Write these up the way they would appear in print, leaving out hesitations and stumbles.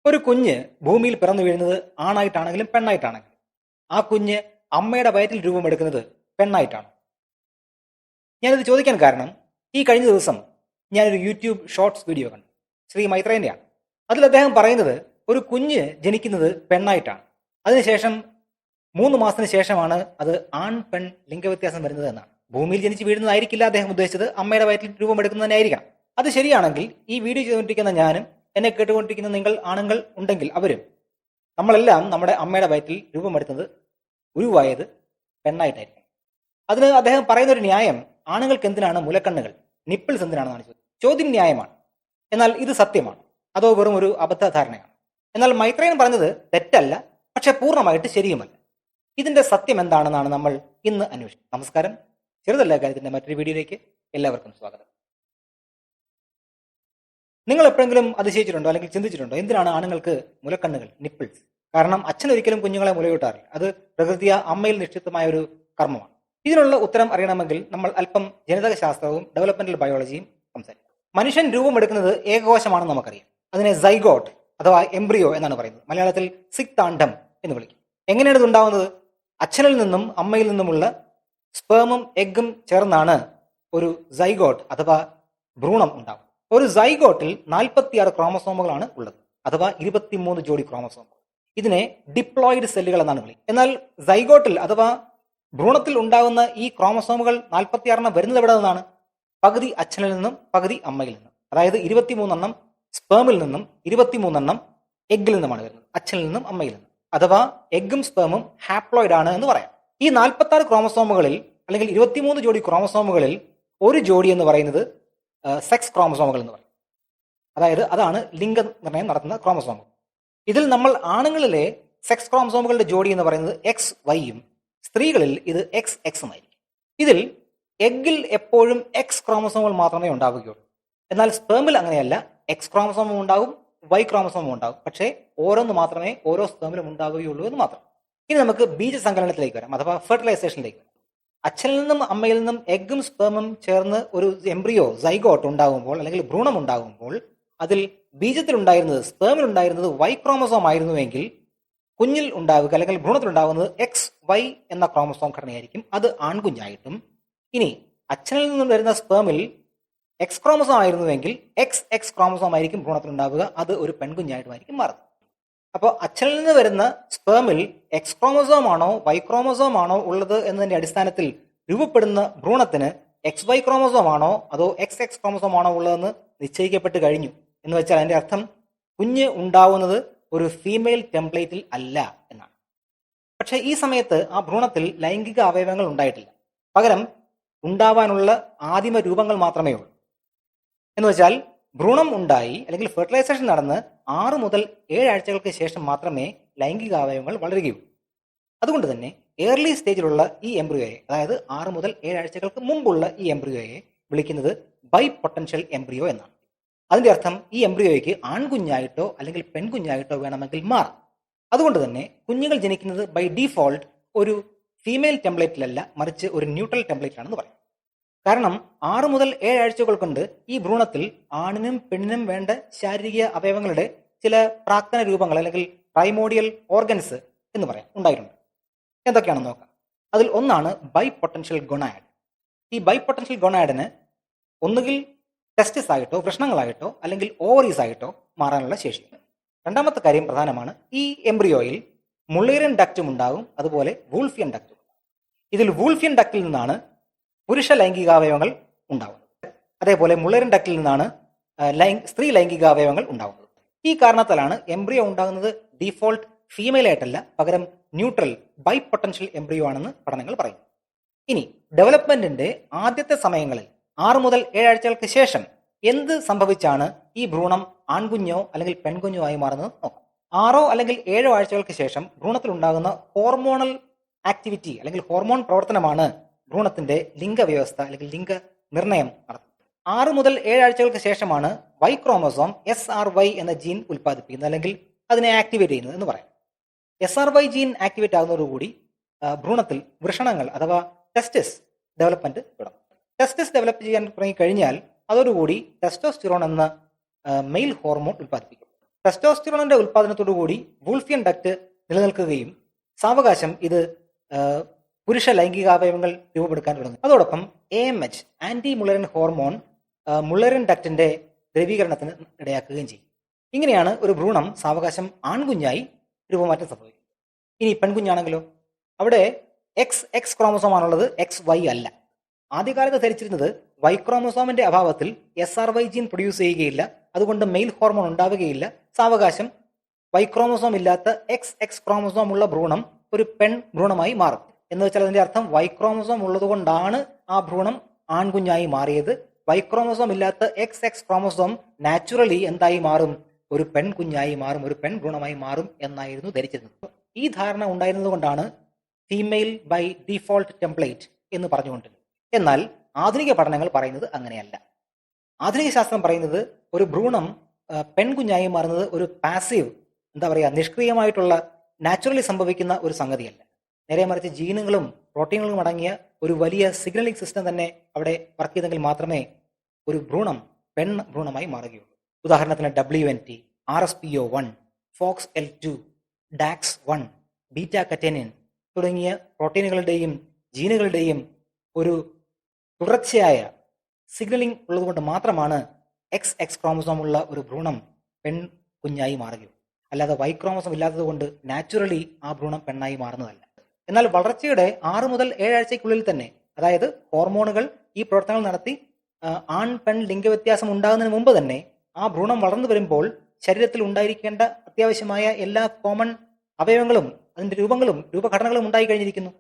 ഒരു കുഞ്ഞ് ഭൂമിയിൽ പിറന്നു വീഴുന്നത് ആണായിട്ടാണെങ്കിലും പെണ്ണായിട്ടാണെങ്കിലും ആ കുഞ്ഞ് അമ്മയുടെ വയറ്റിൽ രൂപമെടുക്കുന്നത് പെണ്ണായിട്ടാണ്. ഞാനിത് ചോദിക്കാൻ കാരണം, ഈ കഴിഞ്ഞ ദിവസം ഞാനൊരു യൂട്യൂബ് ഷോർട്സ് വീഡിയോ കണ്ടു. ശ്രീ മൈത്രേന്റെയാണ്. അതിൽ അദ്ദേഹം പറയുന്നത് ഒരു കുഞ്ഞ് ജനിക്കുന്നത് പെണ്ണായിട്ടാണ്. അതിനുശേഷം 3 മാസത്തിന് ശേഷമാണ് അത് ആൺ പെൺ ലിംഗവ്യത്യാസം വരുന്നത് എന്നാണ്. ഭൂമിയിൽ ജനിച്ച് വീഴുന്നതായിരിക്കില്ല അദ്ദേഹം ഉദ്ദേശിച്ചത്, അമ്മയുടെ വയറ്റിൽ രൂപമെടുക്കുന്നത് തന്നെ ആയിരിക്കണം. അത് ശരിയാണെങ്കിൽ ഈ വീഡിയോ ചെയ്തുകൊണ്ടിരിക്കുന്ന ഞാനും എന്നെ കേട്ടുകൊണ്ടിരിക്കുന്ന നിങ്ങൾ ആണുങ്ങൾ ഉണ്ടെങ്കിൽ അവരും, നമ്മളെല്ലാം നമ്മുടെ അമ്മയുടെ വയറ്റിൽ രൂപമെടുത്തത് ഉരുവായത് പെണ്ണായിട്ടായിരിക്കും. അതിന് അദ്ദേഹം പറയുന്ന ഒരു ന്യായം, ആണുങ്ങൾക്ക് എന്തിനാണ് മുലക്കണ്ണുകൾ, നിപ്പിൾസ് എന്തിനാണെന്നാണ് ചോദ്യം. ചോദ്യം ന്യായമാണ്, എന്നാൽ ഇത് സത്യമാണ് അതോ വെറും ഒരു അബദ്ധധാരണയാണ്? എന്നാൽ മൈത്രേയൻ പറഞ്ഞത് തെറ്റല്ല, പക്ഷെ പൂർണ്ണമായിട്ട് ശരിയുമല്ല. ഇതിന്റെ സത്യം എന്താണെന്നാണ് നമ്മൾ ഇന്ന് അന്വേഷിക്കുന്നത്. നമസ്കാരം, ചെറുതല്ല കാര്യത്തിന്റെ മറ്റൊരു വീഡിയോയിലേക്ക് എല്ലാവർക്കും സ്വാഗതം. നിങ്ങൾ എപ്പോഴെങ്കിലും അതിശയിച്ചിട്ടുണ്ടോ അല്ലെങ്കിൽ ചിന്തിച്ചിട്ടുണ്ടോ എന്തിനാണ് ആണുങ്ങൾക്ക് മുലക്കണ്ണുകൾ, നിപ്പിൾസ്? കാരണം അച്ഛൻ ഒരിക്കലും കുഞ്ഞുങ്ങളെ മുലയൂട്ടാറില്ല. അത് പ്രകൃതിയ അമ്മയിൽ നിക്ഷിപ്തമായ ഒരു കർമ്മമാണ്. ഇതിനുള്ള ഉത്തരം അറിയണമെങ്കിൽ നമ്മൾ അല്പം ജനിതക ശാസ്ത്രവും ഡെവലപ്മെന്റൽ ബയോളജിയും സംസാരിക്കും. മനുഷ്യൻ രൂപമെടുക്കുന്നത് ഏകകോശമാണെന്ന് നമുക്കറിയാം. അതിനെ സൈഗോട്ട് അഥവാ എംബ്രിയോ എന്നാണ് പറയുന്നത്. മലയാളത്തിൽ സിക്താണ്ഡം എന്ന് വിളിക്കും. എങ്ങനെയാണ് ഇത് ഉണ്ടാവുന്നത്? അച്ഛനിൽ നിന്നും അമ്മയിൽ നിന്നുമുള്ള സ്പേമും എഗ്ഗും ചേർന്നാണ് ഒരു സൈഗോട്ട് അഥവാ ഭ്രൂണം ഉണ്ടാവുന്നത്. ഒരു സൈഗോട്ടിൽ 46 ക്രോമസോമുകളാണ് ഉള്ളത്, അഥവാ 23 ജോഡി ക്രോമസോമുകൾ. ഇതിനെ ഡിപ്ലോയിഡ് സെല്ലുകൾ എന്നാണ് വിളിക്കുന്നത്. എന്നാൽ സൈഗോട്ടിൽ അഥവാ ഭ്രൂണത്തിൽ ഉണ്ടാകുന്ന ഈ ക്രോമസോമുകൾ 46 വരുന്നത് എവിടെ നിന്നാണ്? പകുതി അച്ഛനിൽ നിന്നും പകുതി അമ്മയിൽ നിന്നും. അതായത് 23 സ്പേമിൽ നിന്നും 23 എഗ്ഗിൽ നിന്നുമാണ് വരുന്നത്, അച്ഛനിൽ നിന്നും അമ്മയിൽ നിന്നും. അഥവാ എഗ്ഗും സ്പേമും ഹാപ്ലോയിഡ് ആണ് എന്ന് പറയാം. ഈ 46 ക്രോമസോമുകളിൽ അല്ലെങ്കിൽ 23 ജോഡി ക്രോമസോമുകളിൽ ഒരു ജോഡി എന്ന് പറയുന്നത് സെക്സ് ക്രോമസോമുകൾ എന്ന് പറയും. അതായത് അതാണ് ലിംഗനിർണ്ണയം നടത്തുന്ന ക്രോമസോമുകൾ. ഇതിൽ നമ്മൾ ആണുങ്ങളിലെ സെക്സ് ക്രോമസോമുകളുടെ ജോഡി എന്ന് പറയുന്നത് എക്സ് വൈയും സ്ത്രീകളിൽ ഇത് എക്സ് എക്സും ആയിരിക്കും. ഇതിൽ എഗ്ഗിൽ എപ്പോഴും എക്സ് ക്രോമസോമുകൾ മാത്രമേ ഉണ്ടാവുകയുള്ളൂ. എന്നാൽ സ്പേമിൽ അങ്ങനെയല്ല, എക്സ് ക്രോമസോമും ഉണ്ടാകും വൈ ക്രോമസോമും ഉണ്ടാകും. പക്ഷേ ഓരോന്ന് മാത്രമേ ഓരോ സ്പേമിലും ഉണ്ടാവുകയുള്ളൂ എന്ന് മാത്രം. ഇനി നമുക്ക് ബീജസങ്കലനത്തിലേക്ക് വരാം, അഥവാ ഫെർട്ടിലൈസേഷനിലേക്ക് വരാം. അച്ഛനിൽ നിന്നും അമ്മയിൽ നിന്നും എഗ്ഗും സ്പേമും ചേർന്ന് ഒരു എംബ്രിയോ സൈഗോട്ട് ഉണ്ടാകുമ്പോൾ അല്ലെങ്കിൽ ഭ്രൂണം ഉണ്ടാകുമ്പോൾ അതിൽ ബീജത്തിൽ ഉണ്ടായിരുന്നത്, സ്പേമിൽ ഉണ്ടായിരുന്നത് വൈ ക്രോമസോം ആയിരുന്നുവെങ്കിൽ കുഞ്ഞിൽ ഉണ്ടാവുക അല്ലെങ്കിൽ ഭ്രൂണത്തിൽ ഉണ്ടാകുന്നത് എക്സ് വൈ എന്ന ക്രോമസോം ഘടനയായിരിക്കും. അത് ആൺകുഞ്ഞായിട്ടും. ഇനി അച്ഛനിൽ നിന്നും വരുന്ന സ്പേമിൽ എക്സ് ക്രോമസോം ആയിരുന്നുവെങ്കിൽ എക്സ് എക്സ് ക്രോമസോം ആയിരിക്കും ഭ്രൂണത്തിൽ ഉണ്ടാവുക. അത് ഒരു പെൺകുഞ്ഞായിട്ടുമായിരിക്കും മാറുന്നത്. അപ്പോൾ അച്ഛനിൽ നിന്ന് വരുന്ന സ്പേമിൽ എക്സ് ക്രോമസോം ആണോ വൈ ക്രോമസോം ആണോ ഉള്ളത് എന്നതിന്റെ അടിസ്ഥാനത്തിൽ രൂപപ്പെടുന്ന ഭ്രൂണത്തിന് എക്സ് വൈ ക്രോമസോം ആണോ അതോ എക്സ് എക്സ് ക്രോമസോം ആണോ ഉള്ളതെന്ന് നിശ്ചയിക്കപ്പെട്ട് കഴിഞ്ഞു. എന്ന് വെച്ചാൽ അതിന്റെ അർത്ഥം കുഞ്ഞ് ഉണ്ടാവുന്നത് ഒരു ഫീമെയിൽ ടെംപ്ലേറ്റിൽ അല്ല എന്നാണ്. പക്ഷെ ഈ സമയത്ത് ആ ഭ്രൂണത്തിൽ ലൈംഗിക അവയവങ്ങൾ ഉണ്ടായിട്ടില്ല. പകരം ഉണ്ടാവാനുള്ള ആദിമ രൂപങ്ങൾ മാത്രമേ ഉള്ളൂ. എന്ന് വെച്ചാൽ ഭ്രൂണം ഉണ്ടായി അല്ലെങ്കിൽ ഫെർട്ടിലൈസേഷൻ നടന്ന് 6 മുതൽ 7 ആഴ്ചകൾക്ക് ശേഷം മാത്രമേ ലൈംഗിക അവയവങ്ങൾ വളരുകയുള്ളൂ. അതുകൊണ്ട് തന്നെ ഏർലി സ്റ്റേജിലുള്ള ഈ എംബ്രിയോയെ, അതായത് 6 മുതൽ 7 ആഴ്ചകൾക്ക് മുമ്പുള്ള ഈ എംബ്രിയോയെ വിളിക്കുന്നത് ബൈ പൊട്ടൻഷ്യൽ എംബ്രിയോ എന്നാണ്. അതിന്റെ അർത്ഥം ഈ എംബ്രിയോയ്ക്ക് ആൺകുഞ്ഞായിട്ടോ അല്ലെങ്കിൽ പെൺകുഞ്ഞായിട്ടോ വേണമെങ്കിൽ മാറാം. അതുകൊണ്ട് തന്നെ കുഞ്ഞുങ്ങൾ ജനിക്കുന്നത് ബൈ ഡീഫോൾട്ട് ഒരു ഫീമെയിൽ ടെംപ്ലേറ്റിലല്ല, മറിച്ച് ഒരു ന്യൂട്രൽ ടെംപ്ലേറ്റിലാണെന്ന് പറയാം. കാരണം 6 മുതൽ 7 ആഴ്ചകൾ കൊണ്ട് ഈ ഭ്രൂണത്തിൽ ആണിനും പെണ്ണിനും വേണ്ട ശാരീരിക അവയവങ്ങളുടെ ചില പ്രാക്തന രൂപങ്ങൾ അല്ലെങ്കിൽ പ്രൈമോഡിയൽ ഓർഗൻസ് എന്ന് പറയാം ഉണ്ടായിട്ടുണ്ട്. എന്തൊക്കെയാണെന്ന് നോക്കാം. അതിൽ ഒന്നാണ് ബൈ പൊട്ടൻഷ്യൽ ഗൊണാഡ്. ഈ ബൈ പൊട്ടൻഷ്യൽ ഗൊണാഡിന് ഒന്നുകിൽ ടെസ്റ്റിസ് ആയിട്ടോ വൃഷ്ണങ്ങളായിട്ടോ അല്ലെങ്കിൽ ഓവറീസ് ആയിട്ടോ മാറാനുള്ള ശേഷിയുണ്ട്. രണ്ടാമത്തെ കാര്യം പ്രധാനമാണ്. ഈ എംബ്രിയോയിൽ മുള്ളേറിയൻ ഡക്റ്റും ഉണ്ടാകും, അതുപോലെ വൂൾഫിയൻ ഡക്റ്റും. ഇതിൽ വൂൾഫിയൻ ഡക്റ്റിൽ നിന്നാണ് പുരുഷ ലൈംഗികാവയവങ്ങൾ ഉണ്ടാവുന്നത്. അതേപോലെ മുള്ളേറിയൻ ഡക്റ്റിൽ നിന്നാണ് സ്ത്രീ ലൈംഗികാവയവങ്ങൾ ഉണ്ടാവുന്നത്. ഈ കാരണത്താലാണ് എംബ്രിയോ ഉണ്ടാകുന്നത് ഡീഫോൾട്ട് ഫീമെയിൽ ആയിട്ടല്ല, പകരം ന്യൂട്രൽ ബൈ പൊട്ടൻഷ്യൽ എംബ്രിയോ ആണെന്ന് പഠനങ്ങൾ പറയുന്നു. ഇനി ഡെവലപ്മെന്റിന്റെ ആദ്യത്തെ സമയങ്ങളിൽ 6 മുതൽ 7 ആഴ്ചകൾക്ക് ശേഷം എന്ത് സംഭവിച്ചാണ് ഈ ഭ്രൂണം ആൺകുഞ്ഞോ അല്ലെങ്കിൽ പെൺകുഞ്ഞോ ആയി മാറുന്നത് നോക്കാം. 6 അല്ലെങ്കിൽ 7 ആഴ്ചകൾക്ക് ശേഷം ഭ്രൂണത്തിൽ ഉണ്ടാകുന്ന ഹോർമോണൽ ആക്ടിവിറ്റി അല്ലെങ്കിൽ ഹോർമോൺ പ്രവർത്തനമാണ് ഭ്രൂണത്തിന്റെ ലിംഗവ്യവസ്ഥ അല്ലെങ്കിൽ ലിംഗ നിർണയം നടത്തുന്നത്. 6 മുതൽ 7 ആഴ്ചകൾക്ക് ശേഷമാണ് വൈ ക്രോമസോം SRY എന്ന ജീൻ ഉൽപ്പാദിപ്പിക്കുന്നത് അല്ലെങ്കിൽ അതിനെ ആക്ടിവേറ്റ് ചെയ്യുന്നത് എന്ന് പറയാം. SRY ജീൻ ആക്ടിവേറ്റ് ആകുന്നതോടുകൂടി ഭ്രൂണത്തിൽ വൃഷണങ്ങൾ അഥവാ ടെസ്റ്റിസ് ഡെവലപ്മെന്റ് തുടങ്ങും. ടെസ്റ്റിസ് ഡെവലപ്പ് ചെയ്യാൻ തുടങ്ങി കഴിഞ്ഞാൽ അതോടുകൂടി ടെസ്റ്റോസ്റ്റിറോൺ എന്ന മെയിൽ ഹോർമോൺ ഉൽപ്പാദിപ്പിക്കും. ടെസ്റ്റോസ്റ്റിറോണിന്റെ ഉൽപാദനത്തോടുകൂടി വൂൾഫിയൻ ഡക്റ്റ് നിലനിൽക്കുകയും സാവകാശം ഇത് പുരുഷ ലൈംഗികാവയവങ്ങൾ രൂപപ്പെടുക്കാൻ തുടങ്ങും. അതോടൊപ്പം AMH ആന്റി മുള്ളറിൻ ഹോർമോൺ മുള്ളറിൻ ഡക്റ്റിന്റെ ദ്രവീകരണത്തിന് ഇടയാക്കുകയും ചെയ്യും. ഇങ്ങനെയാണ് ഒരു ഭ്രൂണം സാവകാശം ആൺകുഞ്ഞായി രൂപമാറ്റം സംഭവിക്കുന്നത്. ഇനി പെൺകുഞ്ഞാണെങ്കിലോ അവിടെ XX ക്രോമസോമാണുള്ളത്, XY അല്ല. ആദ്യകാലത്ത് ധരിച്ചിരുന്നത് Y ക്രോമസോമിന്റെ അഭാവത്തിൽ SRY ജീൻ പ്രൊഡ്യൂസ് ചെയ്യുകയില്ല, അതുകൊണ്ട് മെയിൽ ഹോർമോൺ ഉണ്ടാവുകയില്ല, സാവകാശം Y ക്രോമസോം ഇല്ലാത്ത XX ക്രോമസോം ഉള്ള ഭ്രൂണം ഒരു പെൺ ഭ്രൂണമായി മാറും. എന്ന് വെച്ചാൽ അതിന്റെ അർത്ഥം Y ക്രോമസോം ഉള്ളത് കൊണ്ടാണ് ആ ഭ്രൂണം ആൺകുഞ്ഞായി മാറിയത്. Y ക്രോമസോം ഇല്ലാത്ത XX ക്രോമസോം നാച്ചുറലി എന്തായി മാറും? ഒരു പെൺകുഞ്ഞായി മാറും, ഒരു പെൺ ഭ്രൂണമായി മാറും എന്നായിരുന്നു ധരിച്ചിരുന്നത്. ഈ ധാരണ ഉണ്ടായിരുന്നത് കൊണ്ടാണ് ഫീമെയിൽ ബൈ ഡിഫോൾട്ട് ടെംപ്ലേറ്റ് എന്ന് പറഞ്ഞുകൊണ്ടിരുന്നത്. എന്നാൽ ആധുനിക പഠനങ്ങൾ പറയുന്നത് അങ്ങനെയല്ല. ആധുനിക ശാസ്ത്രം പറയുന്നത് ഒരു ഭ്രൂണം പെൺകുഞ്ഞായി മാറുന്നത് ഒരു പാസീവ്, നിഷ്ക്രിയമായിട്ടുള്ള നാച്ചുറലി സംഭവിക്കുന്ന ഒരു സംഗതിയല്ല. നേരെ മറിച്ച് ജീനുകളും പ്രോട്ടീനുകളും അടങ്ങിയ ഒരു വലിയ സിഗ്നലിംഗ് സിസ്റ്റം തന്നെ അവിടെ വർക്ക് ചെയ്തെങ്കിൽ മാത്രമേ ഒരു ഭ്രൂണം പെൺ ഭ്രൂണമായി മാറുകയുള്ളൂ. ഉദാഹരണത്തിന് WNT, RSPO1, FOXL2, DAX1, beta കറ്റേനിൻ തുടങ്ങിയ പ്രോട്ടീനുകളുടെയും ജീനുകളുടെയും ഒരു തുടർച്ചയായ സിഗ്നലിംഗ് ഉള്ളതുകൊണ്ട് മാത്രമാണ് XX ക്രോമസോം ഉള്ള ഒരു ഭ്രൂണം പെൺ കുഞ്ഞായി മാറുകയുള്ളൂ. അല്ലാതെ Y ക്രോമസോം ഇല്ലാത്തത് കൊണ്ട് നാച്ചുറലി ആ ഭ്രൂണം പെണ്ണായി മാറുന്നതല്ല. എന്നാൽ വളർച്ചയുടെ 6 മുതൽ 7 ആഴ്ചയ്ക്കുള്ളിൽ തന്നെ, അതായത് ഹോർമോണുകൾ ഈ പ്രവർത്തനങ്ങൾ നടത്തി ആൺ പെൺ ലിംഗവ്യത്യാസം ഉണ്ടാകുന്നതിന് മുമ്പ് തന്നെ ആ ഭ്രൂണം വളർന്നു വരുമ്പോൾ ശരീരത്തിൽ ഉണ്ടായിരിക്കേണ്ട അത്യാവശ്യമായ എല്ലാ കോമൺ അവയവങ്ങളും അതിന്റെ രൂപഘടനകളും ഉണ്ടായി കഴിഞ്ഞിരിക്കുന്നു.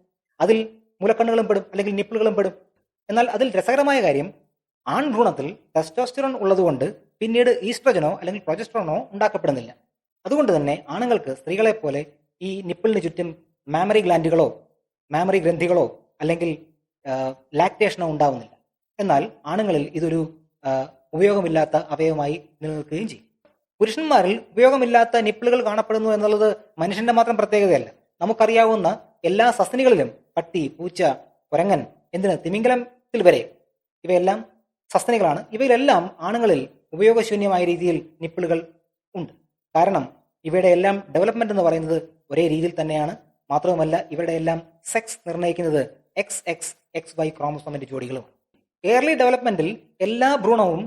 അതിൽ മുലക്കണ്ണുകളും പെടും, അല്ലെങ്കിൽ നിപ്പിളുകളും പെടും. എന്നാൽ അതിൽ രസകരമായ കാര്യം, ആൺഭ്രൂണത്തിൽ ടെസ്റ്റോസ്റ്റിറോൺ ഉള്ളതുകൊണ്ട് പിന്നീട് ഈസ്ട്രജനോ അല്ലെങ്കിൽ പ്രൊജസ്ട്രോണോ ഉണ്ടാക്കപ്പെടുന്നില്ല. അതുകൊണ്ട് തന്നെ ആണുങ്ങൾക്ക് സ്ത്രീകളെ പോലെ ഈ നിപ്പിളിന് ചുറ്റും മാമറി ഗ്ലാൻഡുകളോ മാമറി ഗ്രന്ഥികളോ അല്ലെങ്കിൽ ലാക്ടേഷനോ ഉണ്ടാവുന്നില്ല. എന്നാൽ ആണുങ്ങളിൽ ഇതൊരു ഉപയോഗമില്ലാത്ത അവയവമായി നിലനിൽക്കുകയും ചെയ്യും. പുരുഷന്മാരിൽ ഉപയോഗമില്ലാത്ത നിപ്പിളുകൾ കാണപ്പെടുന്നു എന്നുള്ളത് മനുഷ്യന്റെ മാത്രം പ്രത്യേകതയല്ല. നമുക്കറിയാവുന്ന എല്ലാ സസ്തനികളിലും, പട്ടി, പൂച്ച, കുരങ്ങൻ, തിമിംഗലത്തിൽ വരെ, ഇവയെല്ലാം സസ്തനികളാണ്. ഇവയിലെല്ലാം ആണുങ്ങളിൽ ഉപയോഗശൂന്യമായ രീതിയിൽ നിപ്പിളുകൾ ഉണ്ട്. കാരണം ഇവയുടെ എല്ലാം ഡെവലപ്മെന്റ് എന്ന് പറയുന്നത് ഒരേ രീതിയിൽ തന്നെയാണ്. മാത്രവുമല്ല ഇവരുടെ എല്ലാം സെക്സ് നിർണ്ണയിക്കുന്നത് XX XY ക്രോമസോമിന്റെ ജോഡികളുമാണ്. എയർലി ഡെവലപ്മെന്റിൽ എല്ലാ ഭ്രൂണവും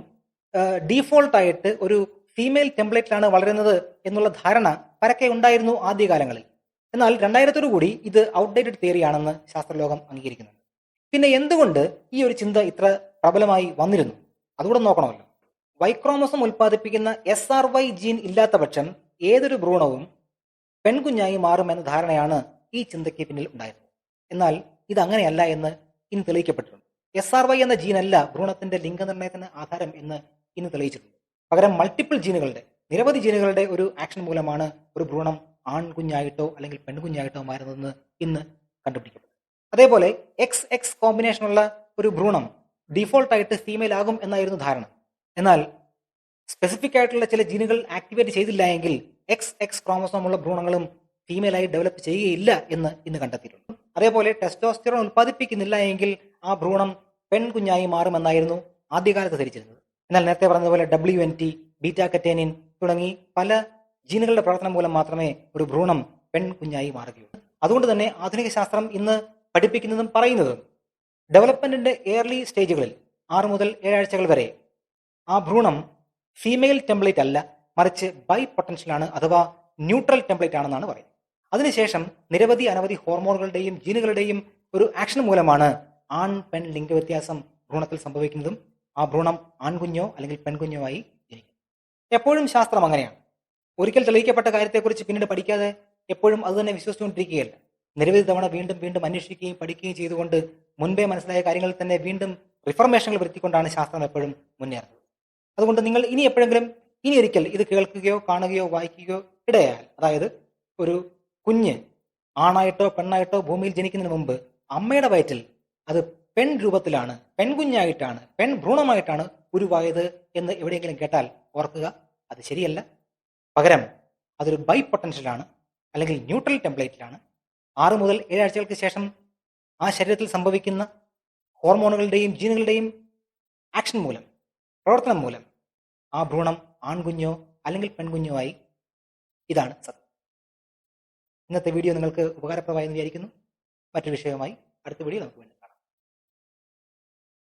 ഡീഫോൾട്ട് ആയിട്ട് ഒരു ഫീമെയിൽ ടെംപ്ലേറ്റിലാണ് വളരുന്നത് എന്നുള്ള ധാരണ പരക്കെ ഉണ്ടായിരുന്നു ആദ്യകാലങ്ങളിൽ. എന്നാൽ 2000 കൂടി ഇത് ഔട്ട്ഡേറ്റഡ് തിയറിയാണെന്ന് ശാസ്ത്രലോകം അംഗീകരിക്കുന്നുണ്ട്. പിന്നെ എന്തുകൊണ്ട് ഈ ഒരു ചിന്ത ഇത്ര പ്രബലമായി വന്നിരുന്നു? അതുകൂടെ നോക്കണമല്ലോ. Y ക്രോമസോം ഉൽപ്പാദിപ്പിക്കുന്ന SRY ജീൻ ഇല്ലാത്ത പക്ഷം ഏതൊരു ഭ്രൂണവും പെൺകുഞ്ഞായി മാറുമെന്ന ധാരണയാണ് ഈ ചിന്തയ്ക്ക് പിന്നിൽ ഉണ്ടായിരുന്നത്. എന്നാൽ ഇതങ്ങനെയല്ല എന്ന് ഇന്ന് തെളിയിക്കപ്പെട്ടിട്ടുണ്ട്. SRY എന്ന ജീനല്ല ഭ്രൂണത്തിന്റെ ലിംഗനിർണ്ണയത്തിന് ആധാരം എന്ന് ഇന്ന് തെളിയിച്ചിട്ടുണ്ട്. പകരം മൾട്ടിപ്പിൾ ജീനുകളുടെ, നിരവധി ജീനുകളുടെ ഒരു ആക്ഷൻ മൂലമാണ് ഒരു ഭ്രൂണം ആൺകുഞ്ഞായിട്ടോ അല്ലെങ്കിൽ പെൺകുഞ്ഞായിട്ടോ മാറുന്നതെന്ന് ഇന്ന് കണ്ടുപിടിക്കപ്പെട്ടു. അതേപോലെ XX കോമ്പിനേഷനുള്ള ഒരു ഭ്രൂണം ഡീഫോൾട്ടായിട്ട് ഫീമെയിൽ ആകും എന്നായിരുന്നു ധാരണ. എന്നാൽ സ്പെസിഫിക് ആയിട്ടുള്ള ചില ജീനുകൾ ആക്ടിവേറ്റ് ചെയ്തില്ല എങ്കിൽ XX ക്രോമസോം ഉള്ള ഭ്രൂണങ്ങളും ഫീമെയിലായി ഡെവലപ്പ് ചെയ്യുകയില്ല എന്ന് ഇന്ന് കണ്ടെത്തിയിട്ടുണ്ട്. അതേപോലെ ടെസ്റ്റോസ്റ്റിറോൺ ഉൽപ്പാദിപ്പിക്കുന്നില്ല എങ്കിൽ ആ ഭ്രൂണം പെൺകുഞ്ഞായി മാറുമെന്നായിരുന്നു ആദ്യകാലത്ത് ധരിച്ചിരുന്നത്. എന്നാൽ നേരത്തെ പറഞ്ഞതുപോലെ WNT, ബീറ്റാ കറ്റേനിൻ തുടങ്ങി പല ജീനുകളുടെ പ്രവർത്തനം മൂലം മാത്രമേ ഒരു ഭ്രൂണം പെൺകുഞ്ഞായി മാറുകയുള്ളൂ. അതുകൊണ്ട് തന്നെ ആധുനിക ശാസ്ത്രം ഇന്ന് പഠിപ്പിക്കുന്നതും പറയുന്നതും ഡെവലപ്മെന്റിന്റെ ഏർലി സ്റ്റേജുകളിൽ 6 മുതൽ 7 ആഴ്ചകൾ വരെ ആ ഭ്രൂണം ഫീമെയിൽ ടെംപ്ലേറ്റ് അല്ല, മറിച്ച് ബൈ പൊട്ടൻഷ്യലാണ്, അഥവാ ന്യൂട്രൽ ടെംപ്ലേറ്റ് ആണെന്നാണ് പറയുന്നത്. അതിനുശേഷം അനവധി ഹോർമോണുകളുടെയും ജീനുകളുടെയും ഒരു ആക്ഷൻ മൂലമാണ് ആൺ പെൺ ലിംഗവ്യത്യാസം ഭ്രൂണത്തിൽ സംഭവിക്കുന്നതും ആ ഭ്രൂണം ആൺകുഞ്ഞോ അല്ലെങ്കിൽ പെൺകുഞ്ഞോ ആയി ജനിക്കും. എപ്പോഴും ശാസ്ത്രം അങ്ങനെയാണ്. ഒരിക്കൽ തെളിയിക്കപ്പെട്ട കാര്യത്തെക്കുറിച്ച് പിന്നീട് പഠിക്കാതെ എപ്പോഴും അത് തന്നെ വിശ്വസിച്ചുകൊണ്ടിരിക്കുകയല്ല. നിരവധി തവണ വീണ്ടും അന്വേഷിക്കുകയും പഠിക്കുകയും ചെയ്തുകൊണ്ട് മുൻപേ മനസ്സിലായ കാര്യങ്ങളിൽ തന്നെ വീണ്ടും റിഫർമേഷനുകൾ വരുത്തിക്കൊണ്ടാണ് ശാസ്ത്രം എപ്പോഴും മുന്നേറുന്നത്. അതുകൊണ്ട് നിങ്ങൾ ഇനി ഒരിക്കൽ ഇത് കേൾക്കുകയോ കാണുകയോ വായിക്കുകയോ ഇടയായാൽ, അതായത് ഒരു കുഞ്ഞ് ആണായിട്ടോ പെണ്ണായിട്ടോ ഭൂമിയിൽ ജനിക്കുന്നതിന് മുമ്പ് അമ്മയുടെ വയറ്റിൽ അത് പെൺ രൂപത്തിലാണ്, പെൺകുഞ്ഞായിട്ടാണ്, പെൺ ഭ്രൂണമായിട്ടാണ് ഉരുവായത് എന്ന് എവിടെയെങ്കിലും കേട്ടാൽ ഓർക്കുക, അത് ശരിയല്ല. പകരം അതൊരു ബൈ പൊട്ടൻഷ്യലാണ്, അല്ലെങ്കിൽ ന്യൂട്രൽ ടെംപ്ലേറ്റിലാണ്. 6 മുതൽ 7 ആഴ്ചകൾക്ക് ശേഷം ആ ശരീരത്തിൽ സംഭവിക്കുന്ന ഹോർമോണുകളുടെയും ജീനുകളുടെയും ആക്ഷൻ മൂലം, പ്രവർത്തനം മൂലം ആ ഭ്രൂണം ആൺകുഞ്ഞോ അല്ലെങ്കിൽ പെൺകുഞ്ഞുമായി. ഇതാണ് സത്യം. ഇന്നത്തെ വീഡിയോ നിങ്ങൾക്ക് ഉപകാരപ്രദമായെന്ന് വിചാരിക്കുന്നു. മറ്റൊരു വിഷയവുമായി അടുത്ത വീഡിയോ നമുക്ക് വീണ്ടും